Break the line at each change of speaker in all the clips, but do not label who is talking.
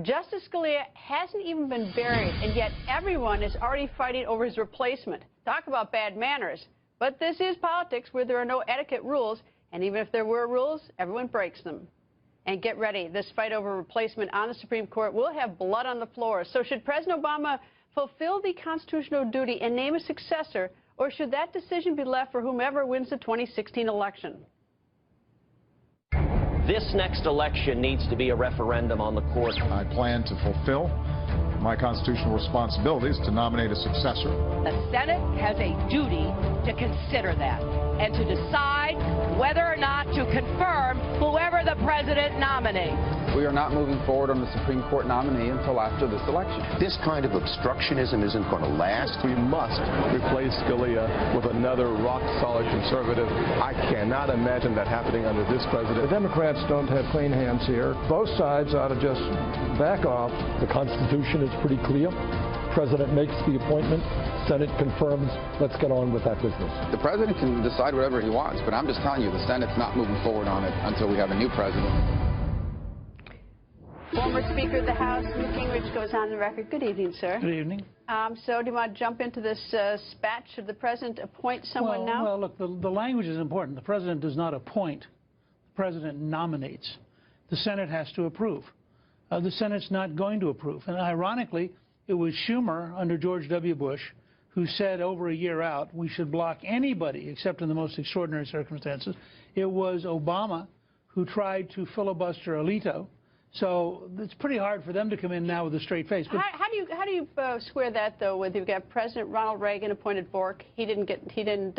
Justice Scalia hasn't even been buried, and yet everyone is already fighting over his replacement. Talk about bad manners. But this is politics where there are no etiquette rules, and even if there were rules, everyone breaks them. And get ready, this fight over replacement on the Supreme Court will have blood on the floor. So should President Obama fulfill the constitutional duty and name a successor, or should that decision be left for whomever wins the 2016 election?
This next election needs to be a referendum on the court.
I plan to fulfill my constitutional responsibilities to nominate a successor.
The Senate has a duty to consider that and to decide whether or not to confirm whoever the president nominates.
We are not moving forward on the Supreme Court nominee until after this election.
This kind of obstructionism isn't going to last.
We must replace Scalia with another rock-solid conservative. I cannot imagine that happening under this president.
The Democrats don't have clean hands here. Both sides ought to just back off.
The Constitution is pretty clear. President makes the appointment, Senate confirms. Let's get on with that business.
The president can decide whatever he wants, but I'm just telling you, the Senate's not moving forward on it until we have a new president.
Former Speaker of the House, Newt Gingrich, goes on the record. Good evening, sir.
Good evening.
So do you want to jump into this spat? Should the president appoint someone now?
Well, look, the language is important. The president does not appoint. The president nominates. The Senate has to approve. The Senate's not going to approve. And ironically, it was Schumer under George W. Bush who said over a year out we should block anybody except in the most extraordinary circumstances. It was Obama who tried to filibuster Alito. So it's pretty hard for them to come in now with a straight face. But
how do you square that though? With you've got President Ronald Reagan appointed Bork, he didn't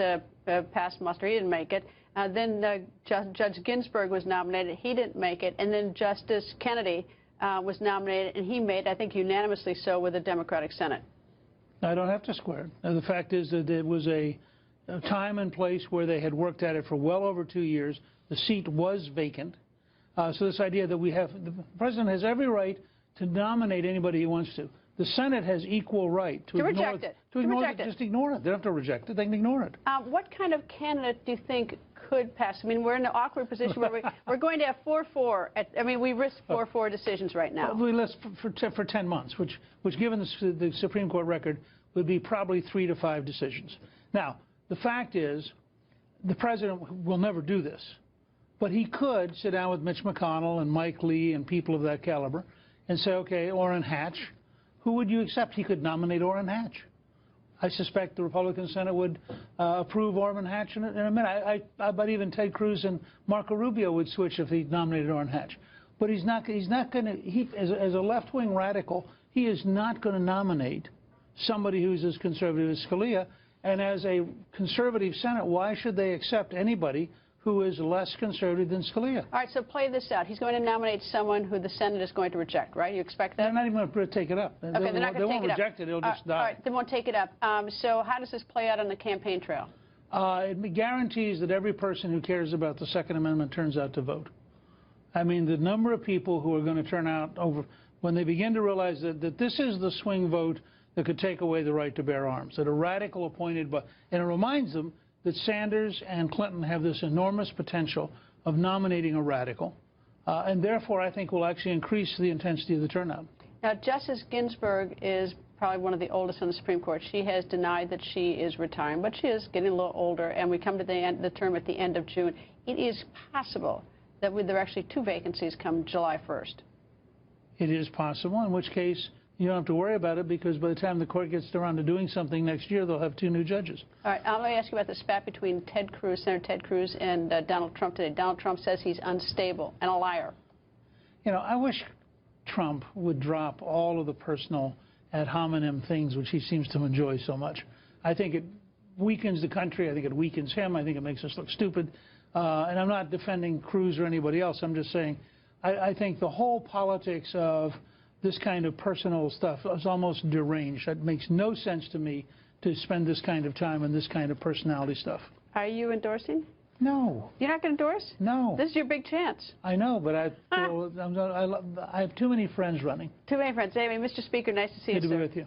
pass muster, he didn't make it. Then Judge Ginsburg was nominated, he didn't make it, and then Justice Kennedy was nominated, and he made, I think, unanimously so with the Democratic Senate. I
don't have to square it. The fact is that it was a time and place where they had worked at it for well over 2 years. The seat was vacant. So this idea that the president has every right to nominate anybody he wants to. The Senate has equal right to
reject it.
Just ignore it. They don't have to reject it. They can ignore it.
What kind of candidate do you think could pass? I mean, we're in an awkward position where we're going to have 4-4. I mean, we risk 4-4 decisions right now.
We list for 10 months, which given the Supreme Court record, would be probably 3 to 5 decisions. Now, the fact is, the president will never do this. But he could sit down with Mitch McConnell and Mike Lee and people of that caliber and say, okay, Orrin Hatch, who would you accept? He could nominate Orrin Hatch. I suspect the Republican Senate would approve Orrin Hatch in a minute. I bet even Ted Cruz and Marco Rubio would switch if he nominated Orrin Hatch. But he's not going to, as a left-wing radical, he is not going to nominate somebody who's as conservative as Scalia. And as a conservative Senate, why should they accept anybody who is less conservative than Scalia?
All right, so play this out. He's going to nominate someone who the Senate is going to reject, right? You expect that?
They're not even going to take it up.
Okay, they're not going to take it up.
They won't reject it. It'll just die.
All right, they won't take it up. So how does this play out on the campaign trail?
It guarantees that every person who cares about the Second Amendment turns out to vote. I mean, the number of people who are going to turn out when they begin to realize that this is the swing vote that could take away the right to bear arms, that a radical appointed, and it reminds them that Sanders and Clinton have this enormous potential of nominating a radical, and therefore I think will actually increase the intensity of the turnout.
Now, Justice Ginsburg is probably one of the oldest on the Supreme Court. She has denied that she is retiring, but she is getting a little older, and we come to the term at the end of June. It is possible that there are actually 2 vacancies come July 1st.
It is possible, in which case you don't have to worry about it, because by the time the court gets around to doing something next year, they'll have 2 new judges.
All right, let me ask you about the spat between Senator Ted Cruz and Donald Trump today. Donald Trump says he's unstable and a liar.
You know, I wish Trump would drop all of the personal ad hominem things which he seems to enjoy so much. I think it weakens the country. I think it weakens him. I think it makes us look stupid. And I'm not defending Cruz or anybody else. I'm just saying I think the whole politics of this kind of personal stuff is almost deranged. It makes no sense to me to spend this kind of time on this kind of personality stuff.
Are you endorsing?
No.
You're not going to endorse?
No.
This is your big chance.
I know, but I have too many friends running.
Too many friends. Anyway, Mr. Speaker, nice to see you, sir.
Good to be with you.